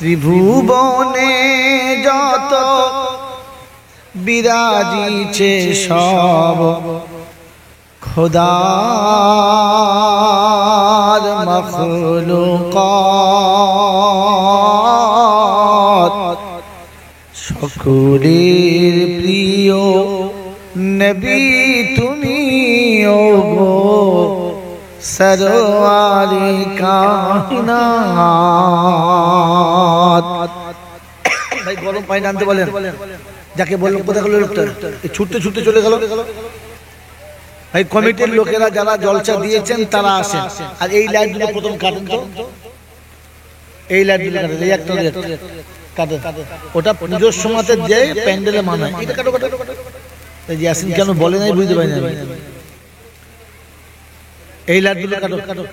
ত্রিভুবনে যত বিরাজিছে সব খোদার মখলুকাত, সকলের প্রিয় নবী তুমি ওগো সরওয়ারে কায়নাত। ভাই গরম পানি আনতে বলেন, যাকে বললো কোথায় গেল লোকটা, ছুটতে ছুটতে চলে গেল। ভাই কমিটির লোকেরা যারা জলসা দিয়েছেন তারা আসেন, আর এই লাইটগুলো প্রথম কাটেন তো, এই লাইটগুলো কাটেন, এই একটা কাটেন, ওটা পুজোর সময়তে দেয় প্যান্ডেলে মানায়, এটা কাটো কাটো। ইয়াসিন কেন বলে নাই বুঝতে পারি না, এই লাইটগুলো কাটো কাটো।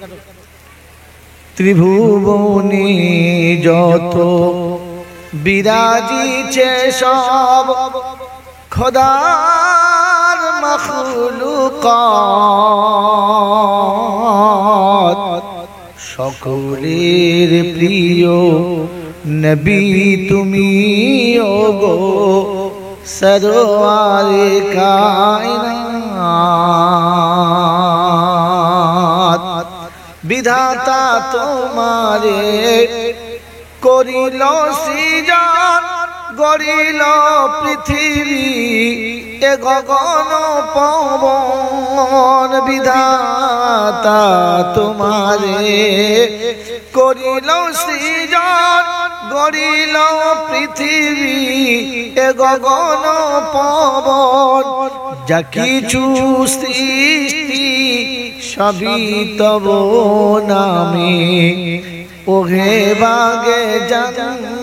ত্রিভুবনে যত বিরাজিছে সব খোদার মখলুকাত, সকলের প্রিয় নবী তুমি ওগো সরওয়ারে কায়নাত। বিধাতা তোমারে করিল সৃজন, গড়িল পৃথিবী এ গগন পবন। বিধাতা তোমারে করিল সৃজন, গড়িল পৃথিবী এ গগন পবন। যা কিছু সৃষ্টি সবই তব নামে, ওহে বাগে জান্নাত।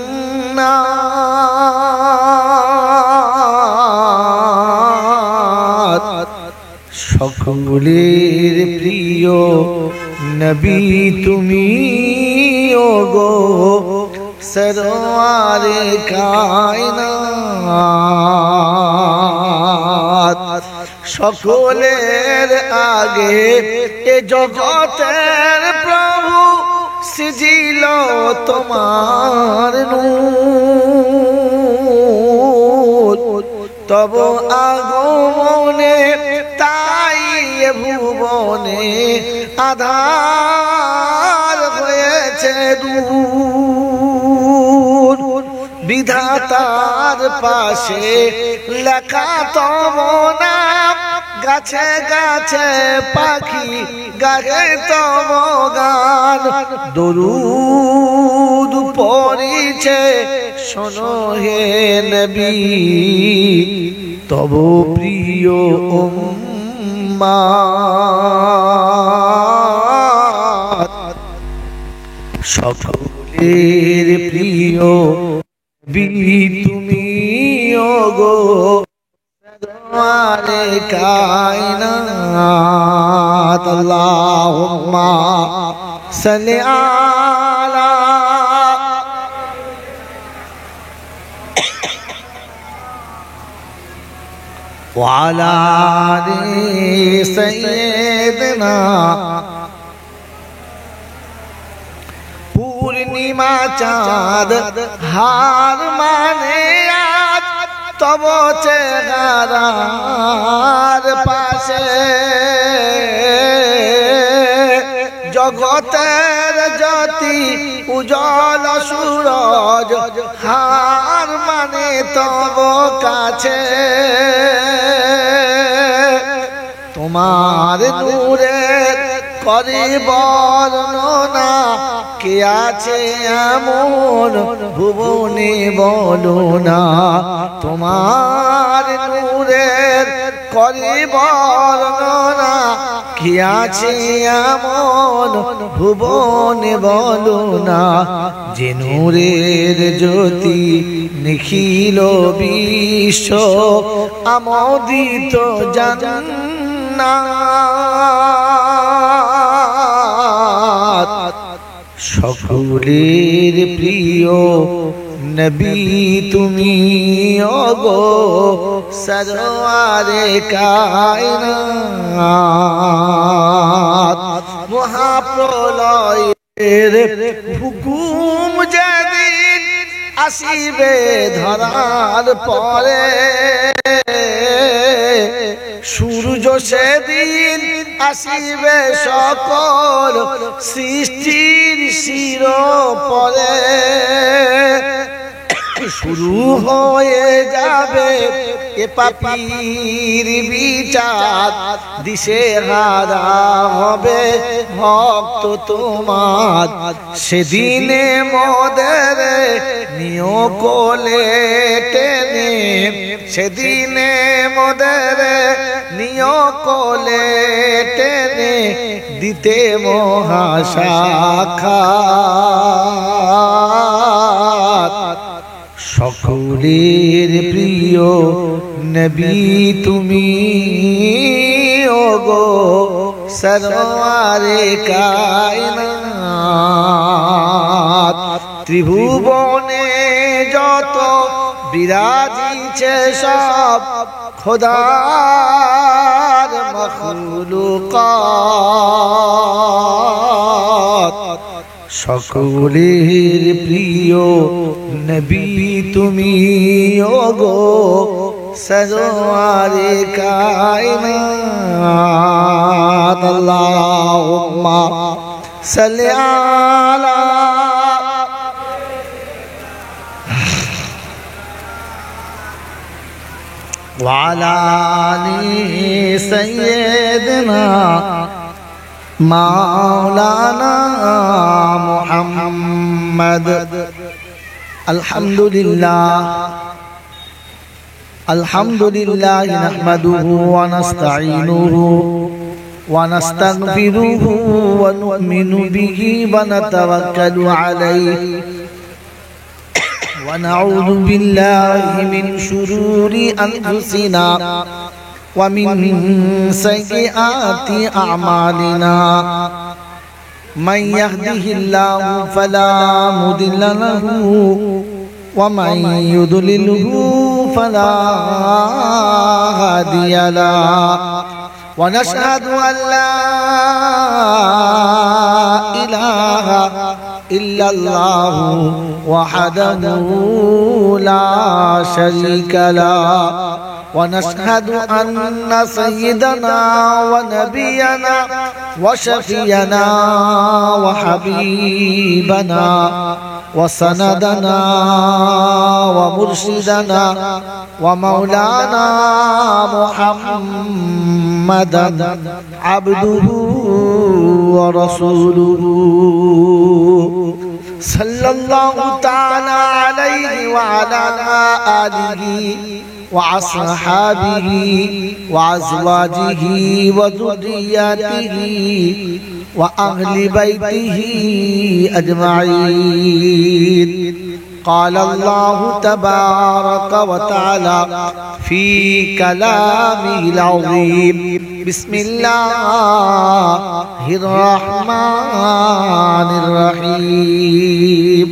সকলের প্রিয় নবী তুমি ওগো সরওয়ারে কায়নাত। সকলের আগে এ জগতের প্রভু সিজিল তোমার নূর। তব আগমনে তাই এ ভুবনে আধার হয়েছে দূর। বিধাতার পাশে লেখা তব নাম, গাছে গাছে পাখি গায়ে তব গান। দরুদ পড়িছে শোনো হে নবী তব প্রিয় উম্মাত। সকলের প্রিয় নবী তুমি ওগো সরওয়ারে কায়নাত। আল্লাহুম্মা সাল্লি আলা ওয়া আলা আলি সাইয়্যিদিনা। পূর্ণিমা চাঁদ হার মানে আজ তব চেহারার পাশে, জগতের জ্যোতি উজ্জ্বল সূরজ হার মানে তব কাছে। তোমার নূরের করে বর্ণনা কে আছে এমন ভুবনে বলো না। তোমার নূরের করে বর্ণনা কে আছে এমন ভুবনে বলো না। যে নূরের জ্যোতি নিখিল বিশ্ব আমোদিত জান্নাত। সকলের প্রিয় নবী তুমি ওগো সরওয়ারে কায়নাত। মহাপ্রলয়ের হুকুম যেদিন আসিবে ধরার পরে সূর্য সেদিন আসিবে সকল সৃষ্টির শিরোপরে শুরু হয়ে যাবে এ পাপীর বিচার দিশেহারা হবে ভক্ত তোমার সেদিনে মোদের নিও কোলে টেনে সেদিনে মোদের নিও কোলে টেনে দিতে মহাসাক্ষাৎ সকলের প্রিয় নবী তুমি ওগো সরওয়ারে কায়নাত ত্রিভুবনে যত বিরাজিছে সব খোদার মখলুকাত সকলের প্রিয় নবী তুমি ওগো সরওয়ারে কায়নাত আল্লাহুম্মা সাল্লি আলা وعلى آل سيدنا مولانا محمد الحمد لله نحمده ونستعينه ونستغفره ونؤمن به ونتوكل عليه ونعوذ بالله من شرور أنفسنا ومن سيئات أعمالنا من يهده الله فلا مضل له ومن يضلله فلا هادي له ونشهد أن لا إله إلا الله وحده لا شريك له ونشهد أن سيدنا ونبينا وشفينا وحبيبنا وسندنا ومرشدنا ومولانا محمدا عبده ورسوله صلى الله تعالى عليه وعلى آله وأصحابه وأزواجه وذرياته وأهل بيته أجمعين قال الله تبارك وتعالى في كلامه العظيم بسم الله الرحمن الرحيم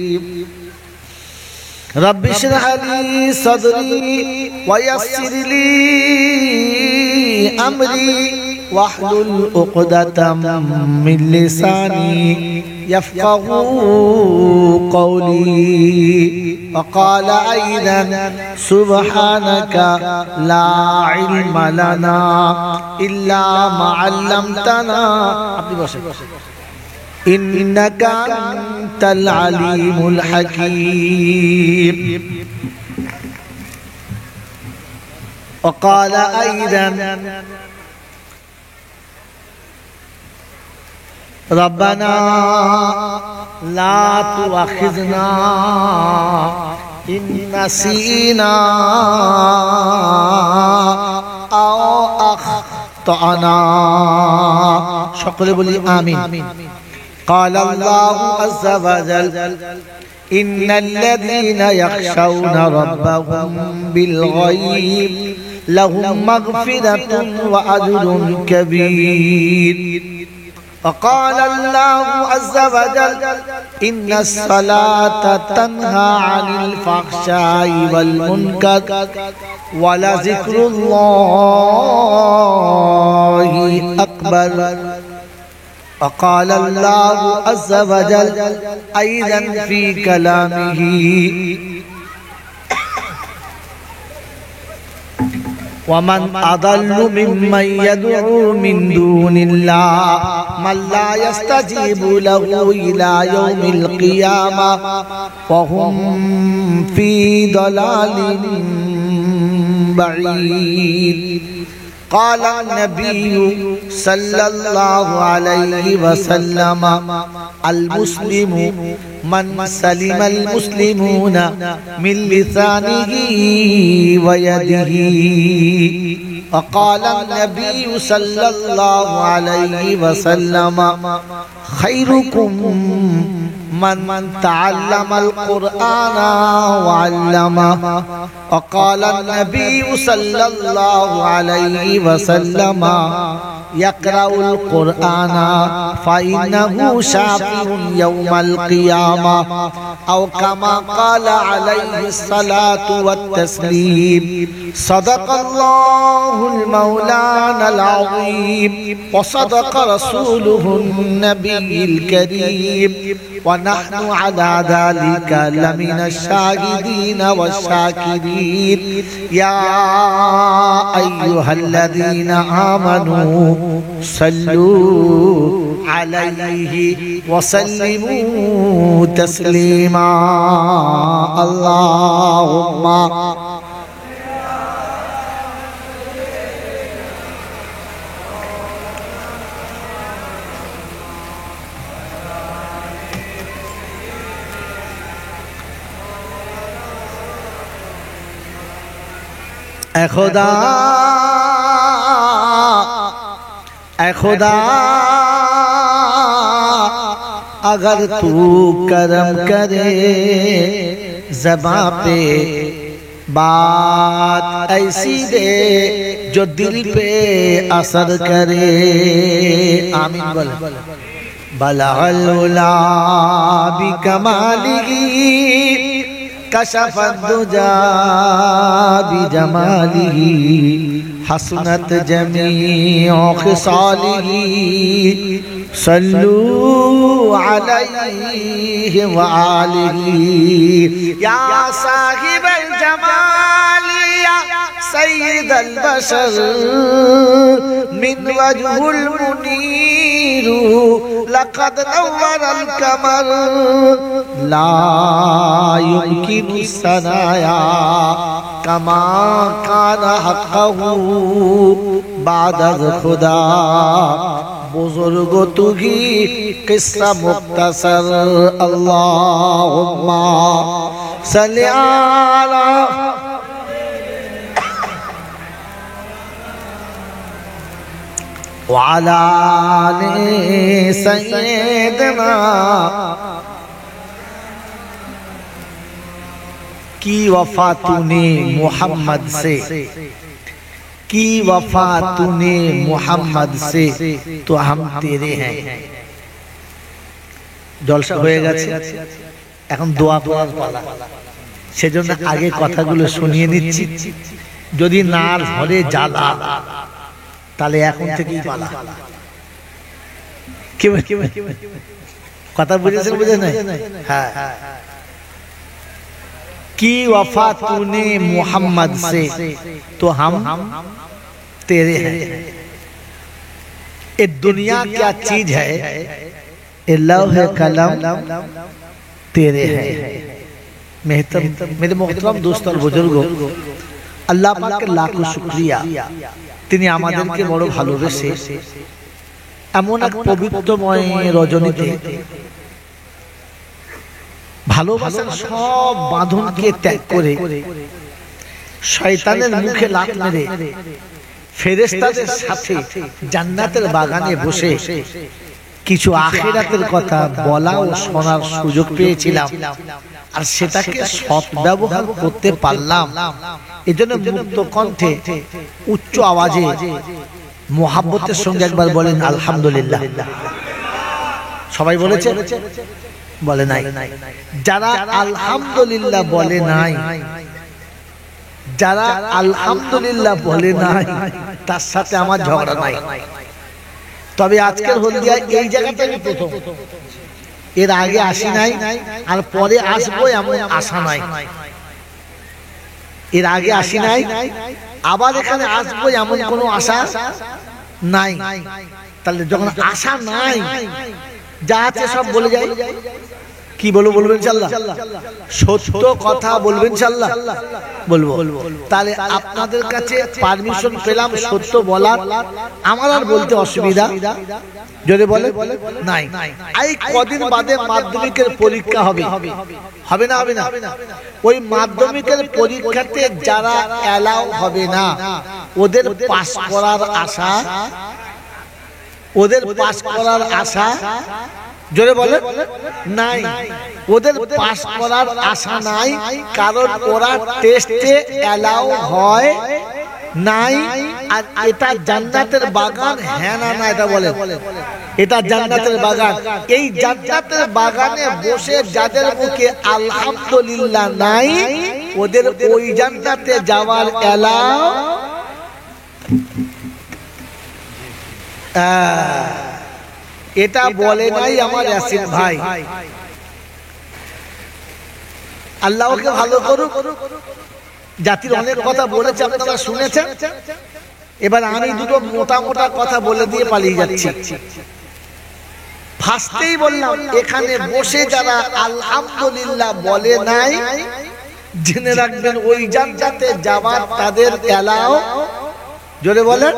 رب اشرح لي صدري ويسر لي أمري واحلل عقدة من لساني يفقهوا قولي وقال أيضا سبحانك لا علم لنا إلا ما علمتنا إنك أنت العليم الحكيم وقال أيضا ربنا لا تؤاخذنا إن نسينا أو أخطأنا شكرا بلي آمين قال الله عز وجل إن الذين يخشون ربهم بالغيب لهم مغفرة وأجر كبير وقال الله عز وجل إن الصلاة تنهى عن الفحشاء والمنكر ولذكر الله أكبر وقال الله عز وجل أيضا في كلامه ومن أضل ممن يدعو من دون الله من لا يستجيب له إلى يوم القيامة وهم في ضلال بعيد. قال النبي صلى الله عليه وسلم المسلم من سلم المسلمون من لسانه ويده. وقال النبي صلى الله عليه وسلم خيركم من تعلم القرآن وعلمه. وقال النبي صلى الله عليه وسلم يقرأ القرآن فإنه شافع يوم القيامة أو كما قال عليه الصلاة والتسليم. صدق الله المولانا العظيم وصدق رسوله النبي الكريم ونحن على ذلك لمن الشاهدين والشاكرين. يا أيها الذين آمنوا صلوا عليه وسلموا تسليما. اللهم ऐ खुदा ऐ खुदा अगर तू करम करे ज़बां पे बात ऐसी दे जो दिल पे असर करे. आमीन बोल. बलगल उला बिकमालिही कशफत दुजा बिजमालिही हसनत जमीउ खिसालिही सल्लू अलैहि व आलिही. या साहिबल जमाल या सय्यदल बशर मिन वजहुल मुनीर लक़द नव्वरल कमर ला युमकिनु सनाया कमा कान हक़्क़हु बाद खुदा. बुजुर्ग तुही किस्सा मुख्तसर. अल्लाहुम्मा सल्ली अला व अला आलि सय्यदना. की वफा तूने मोहम्मद से, की वफा तूने मोहम्मद से तो हम तेरे हैं. জলসা হয়ে গেছে, এখন দোয়া করার পালা। সেজন্য আগে কথাগুলো শুনিয়ে নিচ্ছি। যদি না ধরে জ্বালা তাহলে এখন থেকেই পালা। কথা বুঝেছেন বুঝে নাই? হ্যাঁ। की वफा तूने मोहम्मद से तो हम तेरे हैं. ये दुनिया क्या चीज है, ये लौह कलम तेरे हैं. मेरे मोहतरम दोस्त और बुजुर्गों, আল্লাহ পাকের লাখো শুকরিয়া, তিনি আমাদেরকে বড় ভালোবেসে এমন এক পবিত্রময় রজনীতে ভালোবাসার সব বাঁধনকে ত্যাগ করে শয়তানের মুখে লাত মেরে ফেরেশতাদের সাথে জান্নাতের বাগানে বসে কিছু আখিরাতের কথা বলা ও শোনার সুযোগ পেয়েছিলাম, আর সেটাকে সৎ ব্যবহার করতে পারলাম। এজন্য মুক্ত কণ্ঠে উচ্চ আওয়াজে মোহাব্বতের সঙ্গে একবার বলেন আলহামদুলিল্লাহ। সবাই বলেছে? বলে নাই। যারা আলহামদুলিল্লাহ বলে নাই, যারা আলহামদুলিল্লাহ বলে নাই তার সাথে আমার ঝগড়া নাই। তবে আজকের হলদিয়া এই জায়গাটাই প্রথম, এর আগে আসি নাই আর পরে আসবো এমন আশা নাই। এর আগে আসি নাই, আবার এখানে আসবো এমন কোনো আশা নাই। তাহলে যখন আশা নাই, যা আছে সব বলে যাই, কি বলবো? বলবেন ইনশাআল্লাহ, সত্য কথা বলবেন ইনশাআল্লাহ, বলবো। তাহলে আপনাদের কাছে পারমিশন পেলাম সত্য বলার, আমার আর বলতে অসুবিধা যদি বলে নাই। এই কদিন বাদে মাধ্যমিকের পরীক্ষা হবে, হবে না? হবে না? ওই মাধ্যমিকের পরীক্ষাতে যারা অ্যালাউ হবে না, ওদের পাস করার আশা, ওদের পাস করার আশা জোরে বলে নাই, ওদের পাস করার আশা নাই, কারণ ওরা টেস্টে অ্যালাউ হয় নাই। আর এটা জান্নাতের বাগান, হ্যাঁ না না এটা বলে, এটা জান্নাতের বাগান। এই জান্নাতের বাগানে বসে যাদের মুখে আলহামদুলিল্লাহ নাই, ওদের ওই জান্নাতে যাওয়ার অ্যালাউ এটা বলে নাই আমার ইয়াসিন ভাই। আল্লাহ ওকে ভালো করুক। জাতির অনেক কথা বলেছে, আপনারা শুনেছেন। এবার আমি দুটো মোটা মোটা কথা বলে দিয়ে পালিয়ে যাচ্ছি। ফার্স্টেই বললাম, এখানে বসে যারা আলহামদুলিল্লাহ বলে নাই, জেনে রাখবেন ওই জান্নাতে যাওয়ার তাদের অ্যালাউ জোরে বলে,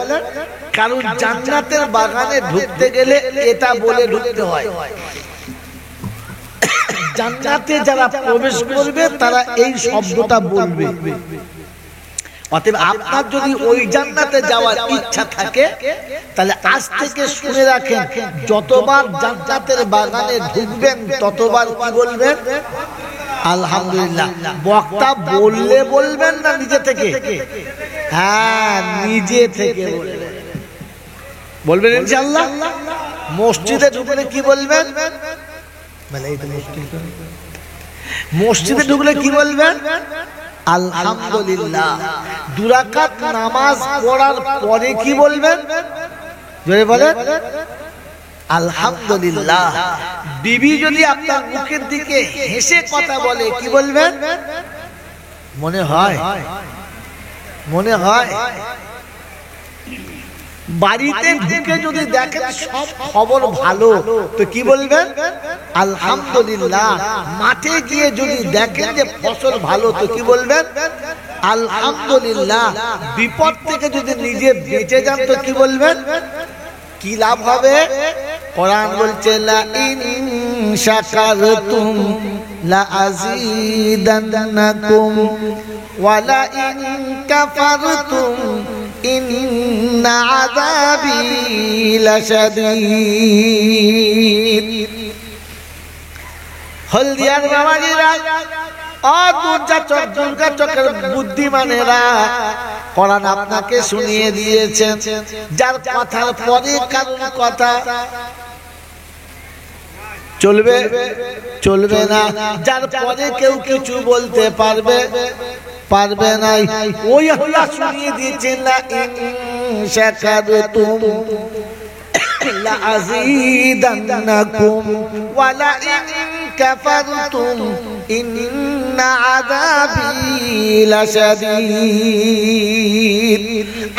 কারণ জান্নাতের বাগানে ঢুকতে গেলে এটা বলে ঢুকতে হয়। জান্নাতে যারা প্রবেশ করবে তারা এই শব্দটা বলবে। অতএব আপনার যদি ওই জান্নাতে যাওয়ার ইচ্ছা থাকে, তাহলে আজ থেকে শুনে রাখেন, যতবার জান্নাতের বাগানে ঢুকবেন ততবার কি বলবেন? আলহামদুলিল্লাহ। বক্তা বললে বলবেন না নিজে থেকে? হ্যাঁ, নিজে থেকে বলবেন ইনশাআল্লাহ। মসজিদে ঢুকলে কি বলবেন? মসজিদে ঢুকলে কি বলবেন? আলহামদুলিল্লাহ। দুই রাকাত নামাজ পড়ার পরে কি বলবেন? জোরে বলেন আলহামদুলিল্লাহ। বিবি যদি আপনার মুখের দিকে হেসে কথা বলে কি বলবেন? মনে হয়, মনে হয়। বাড়িতে ঢুকে যদি দেখেন সব খবর ভালো, তো কি বলবেন? আলহামদুলিল্লাহ। মাঠে গিয়ে যদি দেখেন যে ফসল ভালো, তো কি বলবেন? আলহামদুলিল্লাহ। বিপদ থেকে যদি নিজে বেঁচে যান, তো কি বলবেন? কি লাভ হবে? কোরআন বলছে, লা ইন শাকারতুম লা আযীদান্নাকুম ওয়া লা ইন কাফারতুম ইন্না আযাবি লাশাদীদ। হলদিয়ার বাবাজিরা, দুর্গা চকের বুদ্ধিমানেরা, কোরআন আপনাকে শুনিয়ে দিয়েছেন, যার কথার পরে কারণ কথা চলবে, চলবে না। যার পরে কেউ কিছু বলতে পারবে, পারবে না। ওই আল্লাহ শুনিয়ে দিয়েছেন, লা ইন শাকারতুম লা আযীদান্নাকুম ওয়া লা ইন কাফারতুম ইন্না আযাবি লাশাদীদ।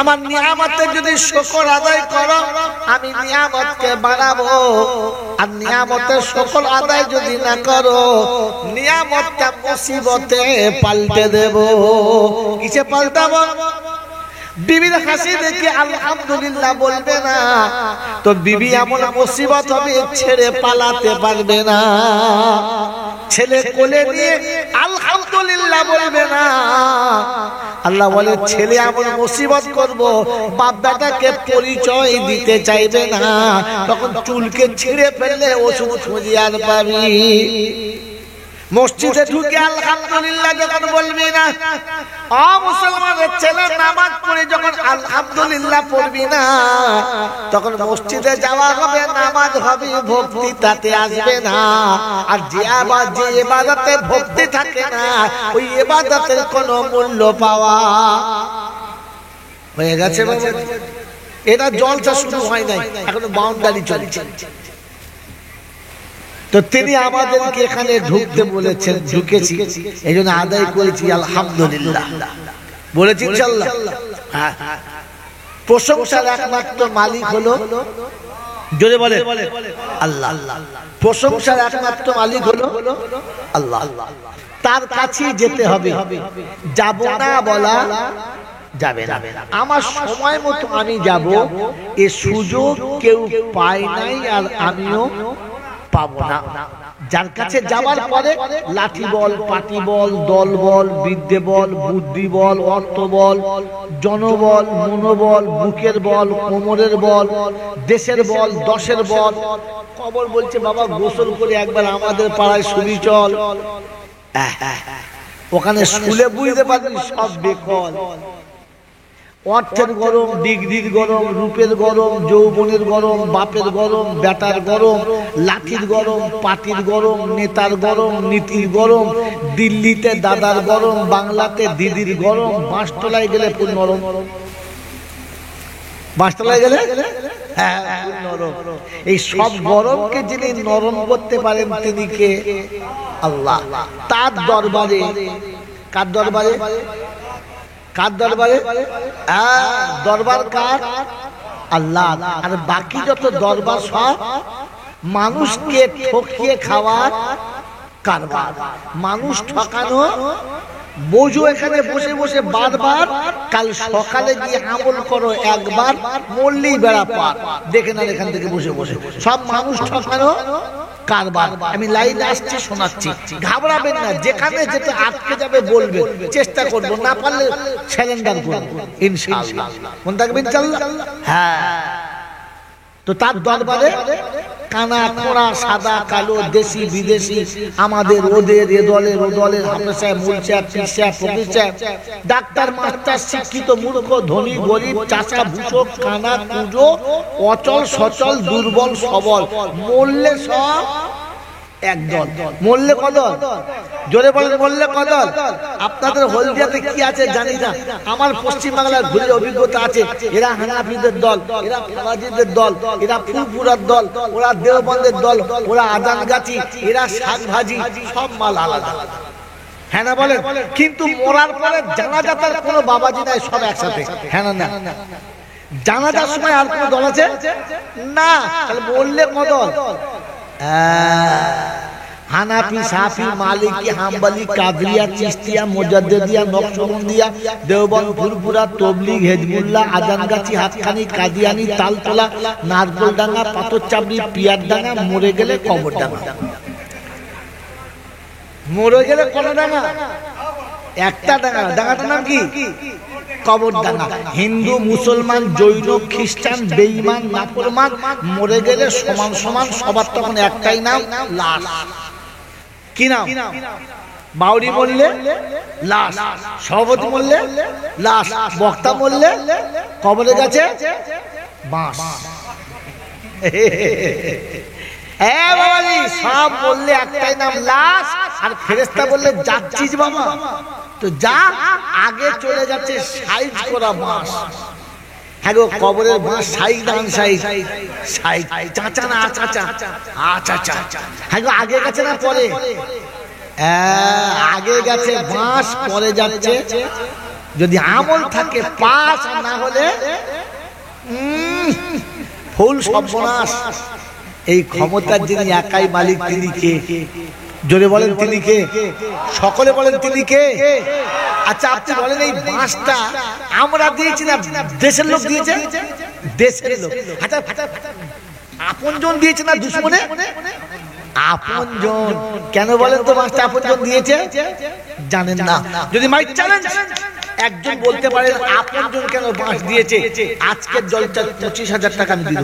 আমার নিয়ামতের যদি শুকর আদায় করো, আমি নিয়ামতকে বাড়াবো। আর নিয়ামতের সকল আদায় যদি না করো, নিয়ামতটা মুসিবতে পাল্টে দেব। কিসে পাল্টাবো? বিবির হাসি দেখে আলহামদুলিল্লাহ বলবে না, তো বিবি এমন মুসিবত হবে ছেড়ে পালাতে পারবে না। ছেলে কোলে নিয়ে আলহামদুলিল্লাহ বলবে না। আল্লাহ বলে, ছেলে এমন মুসিবত করব, বাপ বেটাকে পরিচয় দিতে চাইবে না। তখন চুলকে ছিঁড়ে ফেললে ওষুধ খুঁজে আর পাবি। মসজিদে ঢুকে আলহামদুলিল্লাহ যখন বলবি না, মুসলমানের ছেলে নামাজ পড়ে যখন আলহামদুলিল্লাহ পড়বি না, তখন মসজিদে যাওয়া হবে, নামাজ হবে, ভক্তি তাতে আসবে না। আর যে ইবাদতে ভক্তি থাকে না, ওই ইবাদতের কোনো মূল্য পাওয়া হয়ে গেছে। এটা জলসা শুরু হয় নাই, এখনো বাউন্ডারি চলছে। তো তিনি আমাদেরকে এখানে ঢুকতে বলেছেন, ঢুকেছি, এই জন্য আদায় করেছি আলহামদুলিল্লাহ, বলেছি ইনশাআল্লাহ। প্রশংসার একমাত্র মালিক হলো, জোরে বলে আল্লাহ। প্রশংসার একমাত্র মালিক হলো আল্লাহ। তার কাছেই যেতে হবে, যাব না বলা যাবে না। আমার সময় মতো আমি যাব, এ সুযোগ কেউ পায় নাই আর আমিও পাবো না। যার কাছে যাওয়ার পরে লাঠি বল, পাটি বল, দল বল, বিদ্যে বল, বুদ্ধি বল, অর্থ বল, জনবল, মনোবল, বুকের বল, কোমরের বল, দেশের বল, দশের বল। কবর বলছে বাবা গোসল করে একবার আমাদের পাড়ায় শুনি চল। ওখানে স্কুলে বুঝতে পারবি সব বেকল। অর্থের গরম, ডিগ্রির গরম, রূপের গরম, যৌবনের গরম, বাপের গরম, বেটার গরম, লাঠির গরম, পাটির গরম, নেতার গরম, নীতির গরম, দিল্লিতে দাদার গরম, বাংলাতে দিদির গরম, বাঁশতলায় গেলে পুরো নরম। বাঁশতলায় গেলে হ্যাঁ নরম। এই সব গরমকে যিনি নরম করতে পারেন তিনি কে? আল্লাহ। তার দরবারে, কার দরবারে? কার দরবারে? দরবার কার? আল্লাহ। আর বাকি যত দরবার সব মানুষকে ঠকিয়ে খাওয়ার কারবার। মানুষ ঠকানো বোঝো, এখানে বসে বসে বারবার। কাল সকালে গিয়ে আমল করো একবার, মরলেই বেড়া পার। দেখে না এখান থেকে বসে বসে সব মানুষ ঠকানো কারবার। আমি লাইন আসছি শোনাচ্ছি, ঘাবড়াবেন না। যেখানে যেতে আটকে যাবে বলবেন, চেষ্টা করবো, না পারলে স্যালেন্ডার করবো ইনশাআল্লাহ। মনে থাকবে ইনশাআল্লাহ। হ্যাঁ, তো তার দরবারে কানা খোড়া, সাদা কালো, দেশি বিদেশি, আমাদের ওদের, এ দলের ও দলের, হাফেজ সাহেব, মূল সাহেব, পীর সাহেব, ফকির সাহেব, ডাক্তার, মাস্টার, শিক্ষিত, মূর্খ, ধনী, গরিব, চাচা, ভূষক, কানা, কুজো, অচল, সচল, দুর্বল, সবল, মরলে সব একদল। মরলে কদল? জোরে বলেন, মরলে কদল? আপনাদের হলদিয়াতে কি আছে জানি না, আমার পশ্চিম বাংলার ঘুরে অভিজ্ঞতা আছে। এরা হানাফিদের দল, এরা ফরাজিদের দল, এরা ফুরফুরার দল, ওরা দেওবন্দের দল, ওরা আদান গাছি, এরা শাক ভাজি, সব মাল আলাদা। হ্যাঁ না বলেন? কিন্তু মরার পরে জানাজাতার কোনো বাবাজি নাই, সব একসাথে। হ্যাঁ না? না, জানাজার সময় আর কোনো দল আছে না। তাহলে বললে কদল? হানাফি, সাফি, মালিকি, হাম্বলি, কাদরিয়া, চিশতিয়া, মুজাদ্দিদিয়া, নকশবন্দিয়া, দেওবন্দ, ফুরফুরা, তবলিগ, হেজবুল্লাহ, আজানগাছি, হাতখানি, কাদিয়ানি, তালতলা, নারকোলডাঙ্গা, পাথরচাবড়ি, পিয়ারডাঙ্গা, মরে গেলে কবরডাঙ্গা। মরে গেলে কোন ডাঙ্গা? একটা ডাঙ্গা। ডাঙ্গাটার নাম কি? কবরডাঙ্গা। হিন্দু, মুসলমান, জৈন, খ্রিস্টান, বেঈমান, নাফরমান মরে গেলে সমান সমান সবার তখন একটাই নাম, লাশ। কি নাম? বাউরি মরলে লাশ, সভাপতি মরলে লাশ, বক্তা মরলে কবরে গেছে বাঁশ। সব বললে একটাই নাম, লাশ। আর ফেরেশতা বললে যাচ্ছিস বাবা, তো যা, আগে চলে যাচ্ছে সাইজ করা বাঁশ। হ্যাঁ গো, কবরের বাঁশ সাইজ, দান সাইজ, সাইজ, চাচা না চাচা, আচ্ছা। হ্যাঁ গো, আগে গেছে না পরে? আগে গেছে বাঁশ, পরে যাচ্ছে। যদি আমল থাকে পাস, না হলে ফুল সর্বনাশ। এই ক্ষমতার যিনি একাই মালিক, তিনি কে? জোরে বলেন, তিনি কে? সকলে বলেন, তিনি কে? আচ্ছা, আপনি বলেন, এই বাঁশটা আমরা দিয়েছি না দেশের লোক দিয়েছে? দেশের লোক। আচ্ছা, আপনজন দিয়েছে না দুশমনে? আপনজন। কেন বলেন তো বাঁশটা আপনজন দিয়েছে? জানেন না? যদি মাইক চ্যালেঞ্জ একজন বলতে পারেন আপনজন কেন বাঁশ দিয়েছে, আজকের জলটা 25,000 টাকা আমি দিব।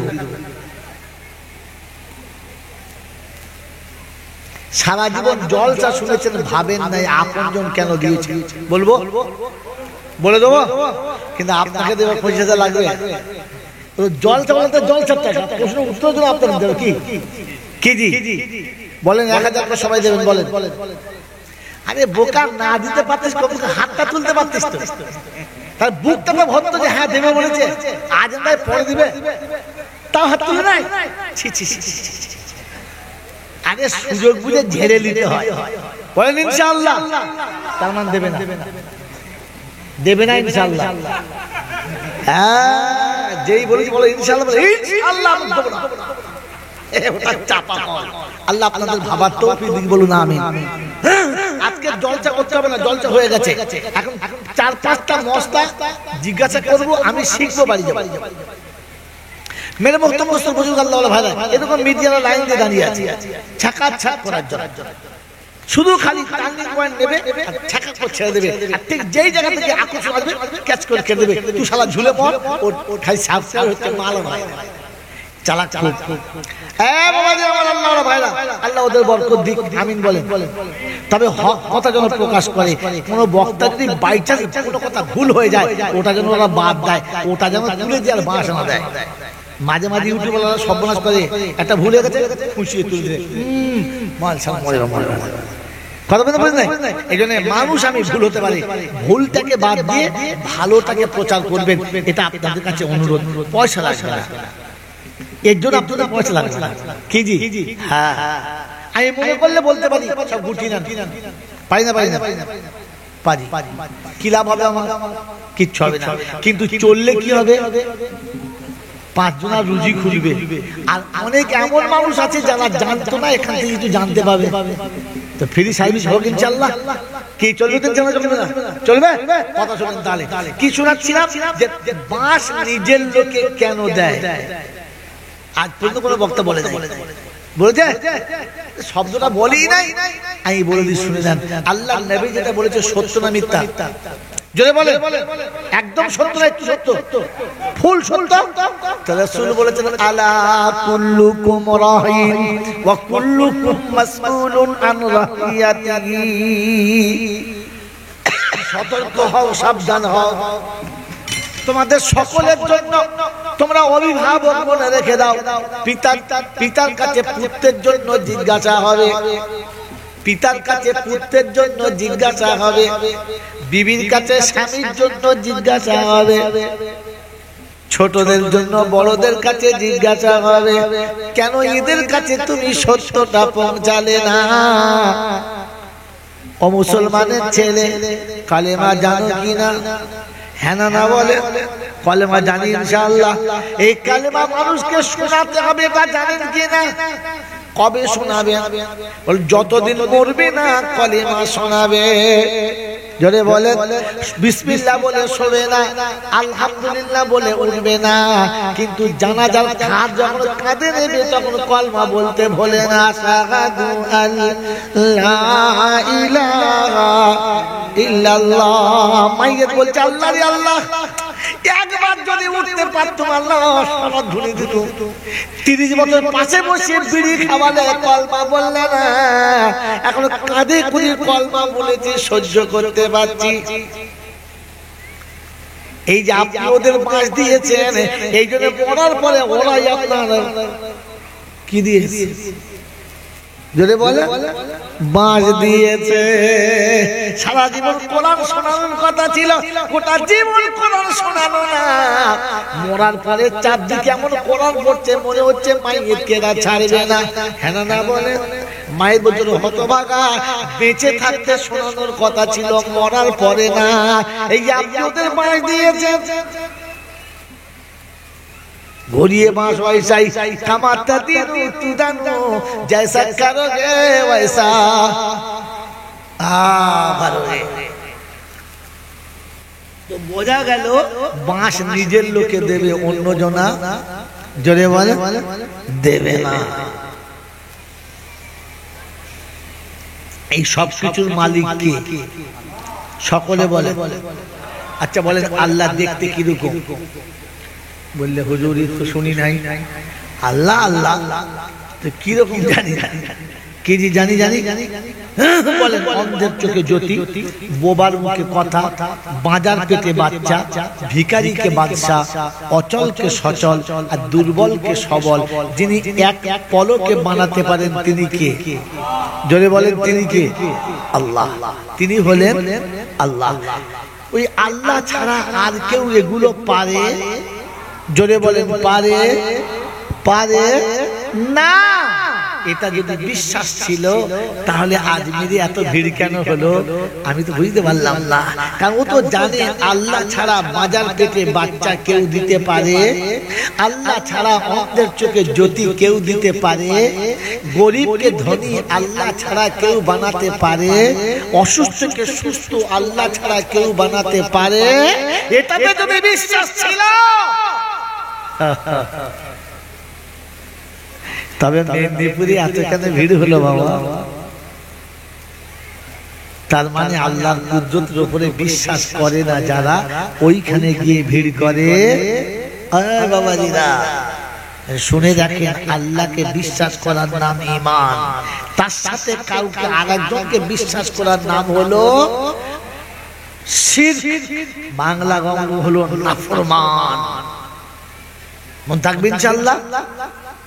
সারা জীবন জলসা শুনেছেন, ভাবেন নাই আপনজন কেন দিয়েছে? বলবো? বলে দেবো? কিন্তু আপনাকে দেবো 25,000 লাগবে। জলসা বলতে জলসার টাকা, প্রশ্ন উত্তর দেবো আপনাকে দেবো। কি জি বলেন? 1,000 করে সবাই দেবেন, বলেন। আরে বোকা, না দিতে পারতিস, হাতটা তুলতে পারতিস তো। তার বুকটা তো ভরতো যে হ্যাঁ দেবে বলেছে, আজ নয় পরে দিবে, তাও হাত তুলে নাই। আগে সুযোগ বুঝে ঝেড়ে নিতে হয়। বলেন ইনশাআল্লাহ। তার মানে দেবে না, দেবে না ইনশাআল্লাহ। হ্যাঁ, যেই বলেছি বলো ইনশাআল্লাহ, ইনশাআল্লাহ আমি দেব না, ওটা চাপা কল। আল্লাহ আপনাদের ভাবার তৌফিক দিক, বলুন আমিন। আজকে জলসা করতে হবে না, জলসা হয়ে গেছে। এখন 4-5টা মশলা জিজ্ঞাসা করব, আমি শিখবো, বাড়ি যাবো। মেরে বক্তব্য বুজুর্গ আল্লাহ ভাইরা এরকম মিডিয়ার লাইন দিয়ে দাঁড়িয়ে আছে ছাকা ছাক করার জন্য, শুধু খালি টার্নিং পয়েন্ট নেবে আর ছাকা করে ছেড়ে দেবে, আর ঠিক যেই জায়গা থেকে আকর্ষণ আসবে ক্যাচ করে কেটে দেবে, তুই শালা ঝুলে পড়, ও খালি সাবস্ক্রাইব হচ্ছে মাল ভাই চালাক খুব। হ্যাঁ বাবাজি আমার আল্লাহর ভাইরা, আল্লাহ ওদের বরকত দিক, আমিন বলেন। তবে হক কথা যেন প্রকাশ করে, কোন বক্তা যদি বাই চান্স কোনো কথা ভুল হয়ে যায় ওটা যেন ওরা বাদ দেয়, ওটা যেন তুলে দিয়ে আর বাঁশ না দেয়। মাঝে মাঝে ইউটিউবাররা সর্বনাশ করে, একটা ভুল হয়ে গেছে খুশিয়ে তুলে দেয়, মাল সব মরে কথা বলতে পারেন না। এই জন্য মানুষ আমি ভুল হতে পারে, ভুলটাকে বাদ দিয়ে ভালোটাকে প্রচার করবেন, এটা আপনাদের কাছে অনুরোধ। পয়সা লাগবে না, এর জন্য আপনাদের পয়সা লাগবে না, কি জি? হ্যাঁ, আমি মনে করলে বলতে পারি সব গুটি না, পারি না পারি, কি লাভ হবে আমার? কিচ্ছু হবে না। কিন্তু চললে কি হবে? 5 জনের রুজি খুঁজবে। আর অনেক এমন মানুষ আছে যারা জানতো না, এখান থেকে কিছু জানতে পাবে, তো ফ্রি সার্ভিস হোক ইনশাআল্লাহ। কি চলবে? চলবে না? চলবে? কথা শুনেন তাহলে। কি শোনাচ্ছিলাম যে বাঁশ নিজের লোকে কেন দেয়? আজ পর্যন্ত কোনো বক্তা বলেছে? শব্দটা বলি নাই, আমি বলে দিই, শুনে যান। আল্লাহ নবী যেটা বলেছে সত্য না মিথ্যা? জোরে বলে, একদম সত্য না একটু সত্য? ফুল সত্য। রাসূল বলেছেন আলা কুল্লুকুম রাহিন ওয়া কুল্লুকুম মাসউলুন আন রাহিয়াতিহি। সতর্ক হও, সাবধান হও, তোমাদের সকলের জন্য তোমরা অভিভাবক মনে রেখে দাও, পিতার কাছে পুত্রের জন্য জিজ্ঞাসা হবে, পিতার কাছে পুত্রের জন্য জিজ্ঞাসা হবে, বিবির কাছে স্বামীর জন্য জিজ্ঞাসা হবে, ছোটদের জন্য বড়দের কাছে জিজ্ঞাসা হবে, কেন এদের কাছে তুমি সত্যটা পৌঁছালে না? ও মুসলমানের ছেলে, কালেমা জানো কিনা? হ্যাঁ না বলে, কালেমা জানি ইনশাআল্লাহ। এই কালেমা মানুষকে শোনাতে হবে, তা জানেন কিনা? কবে শোনাবে? যতদিন মরবে না কালেমা শোনাবে। জোরে বলে, বিসমিল্লাহ বলে শোবে না, আলহামদুলিল্লাহ বলে উঠবে না, কিন্তু জানাজার খাট যখন কাঁদে নেবে তখন কলমা বলতে ভোলে না। আশহাদু আল্লা ইলাহা ইল্লাল্লাহ। মাইয়েত বলছে আল্লাহ রে আল্লাহ, একবার যদি উঠতে পারতাম আল্লাহ সনদ ধরে দিত। 30 বছর পাশে বসে বিড়ি খাওয়ালে কলমা বললে না, এখন কাঁধে করে কলমা বলেছে, সহ্য করতে পারছি। এই যে আপনি ওদের বাঁশ দিয়েছেন, এই জন্য পড়ার পরে ওরাই আপনার কি দিয়েছে? যদি বলে বাঁশ দিয়েছে। সারা জীবন কোরআন শোনানোর কথা ছিল, গোটা জীবন কোরআন শোনানো না, মরার পরে চারদিকে এমন কোরআন পড়ছে মনে হচ্ছে মাইয়েতকে না ছাড়বে না। হ্যাঁ না বলে, মায়ের বছর হতভাগা, বেঁচে থাকতে শোনানোর কথা ছিল, মরার পরে না। এই যে আপনি ওদের বাঁশ দিয়েছেন, ঘুরিয়ে বাঁশ ওয়াইসাই কামাতা দিনু তুদানো জैसा करोगे वैसा भरोगे। তো বোঝা গেল বাঁশ নিজের লোকে দেবে, অন্য জনা জোরে বলে দেবে না। এই সব কিছুর মালিক কে? সকলে বলে। আচ্ছা বলেন আল্লাহ দেখতে কিরকম? বললে হুজুর তো শুনি নাই। আল্লাহ আল্লাহ তো কিরকম জানি? কি জি জানি বলেন, অন্ধের চোখে জ্যোতি, বোবার মুখে কথা, বাঁজার পেটে বাচ্চা, ভিখারিকে বাদশা, অচলকে সচল আর দুর্বলকে সবল, যিনি এক পলকে বানাতে পারেন তিনি কে? জোরে বলেন তিনি কে? আল্লাহ। তিনি হলেন আল্লাহ। ওই আল্লাহ ছাড়া আর কেউ এগুলো পারে? জোরে বলেন পারে না। এটা যদি বিশ্বাস ছিল তাহলে আজমিরে এত ভিড় কেন হলো আমি তো বুঝতে পারলাম না। কারণ ও তো জানে আল্লাহ ছাড়া মাজার পেটে বাচ্চা কেউ দিতে পারে, আল্লাহ ছাড়া অন্ধের চোখে জ্যোতি কেউ দিতে পারে, গরিবকে ধনী আল্লাহ ছাড়া কেউ বানাতে পারে, অসুস্থকে সুস্থ আল্লাহ ছাড়া কেউ বানাতে পারে। এটাতে যদি বিশ্বাস ছিল তবে মেদিনীপুরে এতখানে ভিড় হলো বাবা। তার মানে আল্লাহর কুদরতের উপরে বিশ্বাস করে না যারা, ওইখানে গিয়ে ভিড় করে। বাবাজিরা শুনে রাখেন, আল্লাহকে বিশ্বাস করার নাম ঈমান, তার সাথে কাউকে আরেকজনকে বিশ্বাস করার নাম হলো শিরক, বাংলা গঙ্গ হলো নাফরমান। মন থাকবে ইনশাআল্লাহ।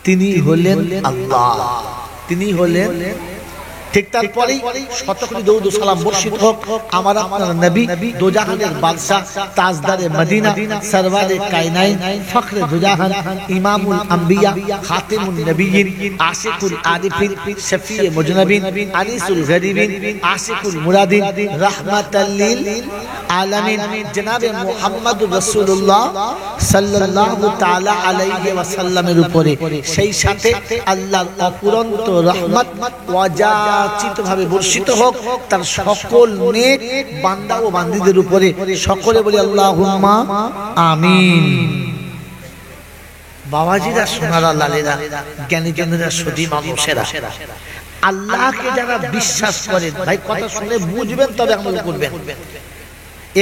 তিনি হলেন আল্লাহ, তিনি হলেন। ঠিক তারপরেই শতকোটি দরুদ ও সালাম বর্ষিত হোক আমার আপনার নবী, দোজাহানের বাদশা, তাজদারে মদিনা, সরওয়ারে কায়নাত, ফখরে দোজাহান, ইমামুল আম্বিয়া, খাতিমুন নবিয়্যিন, আশিকুল আরিফিন, শফিয়ে মুজনবিন, আনিসুল গরিবিন, আশিকুল মুরাদিন, রাহমাতাল লিল আলামিন, জনাবে মুহাম্মদুর রাসূলুল্লাহ সাল্লাল্লাহু তাআলা আলাইহি ওয়াসাল্লামের উপরে, সেই সাথে আল্লাহর অপুরন্ত রহমত ওয়াজাচিত ভাবে বর্ষিত হোক তার সকল নেক বান্দা ও বান্দীদের উপরে। সকলে বলি আল্লাহুম্মা আমিন। বাবাজিরা, সোনারা, লালেরা, জ্ঞানীজনেরা, সদী মানুষেরা, আল্লাহকে যারা বিশ্বাস করেন, ভাই কথা শুনে বুঝবেন তবে আমল করবেন।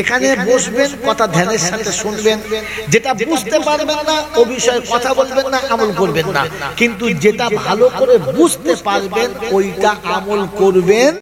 এখানে বসবেন, কথা ধ্যানের সাথে শুনবেন, যেটা বুঝতে পারবেন না ও বিষয়ে কথা বলবেন না, আমল করবেন না। কিন্তু যেটা ভালো করে বুঝতে পারবেন ওইটা আমল করবেন।